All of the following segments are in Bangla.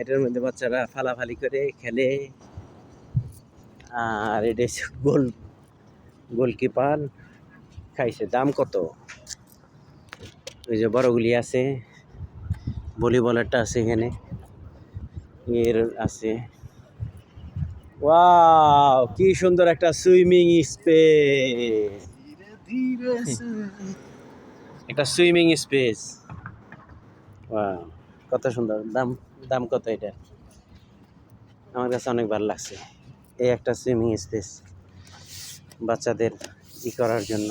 এটার মধ্যে বাচ্চারা ফালাফালি করে খেলে। আর এটা হচ্ছে গোলকিপার খাইছে। দাম কত? ওই যে বড়গুলি আছে, ভলিবলেরটা আছে এখানে, এর আছে। ওয়াও, কি সুন্দর একটা সুইমিং স্পেস! একটা সুইমিং স্পেস। ওয়াও, কত সুন্দর! দাম দাম কত এটা? আমার কাছে অনেক ভালো লাগছে। এই একটা সুইমিং স্পেস বাচ্চাদের করার জন্য।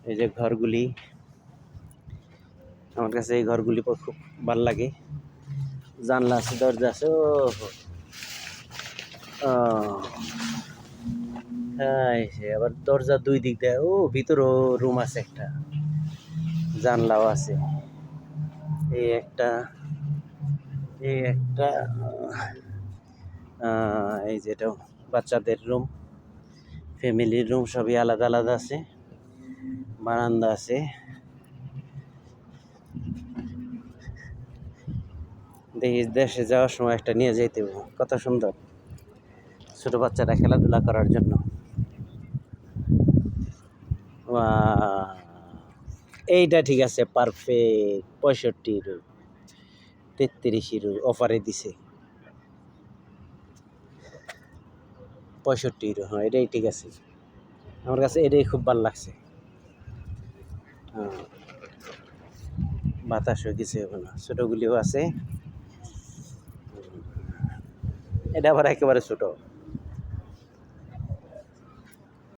এই যে ঘরগুলি, আমার কাছে এই ঘরগুলি খুব ভালো লাগে। জানলা আছে, দরজা আছে। ও হ্যাঁ, আবার দরজা দুই দিক দেয়। ও, ভিতরেও রুম আছে একটা, জানলাও আছে। এই একটা, এই একটা, এই যেটা বাচ্চাদের রুম, ফ্যামিলির রুম, সবই আলাদা আলাদা আছে। বারান্দা আছে। দেখি দেশে যাওয়ার সময় একটা নিয়ে যেতে হবে। কত সুন্দর, ছোট বাচ্চারা খেলাধুলা করার জন্য। এইটা ঠিক আছে, পারফেক্ট। 65 ইউরো, 33 ইউরো অফারে দিছে। 65 ইউরো, হ্যাঁ এটাই ঠিক আছে। আমার কাছে এটাই খুব ভালো লাগছে। বাতাস হয়ে গেছে, ওখানে ছোটগুলিও আছে। এটা আবার একেবারে ছোট।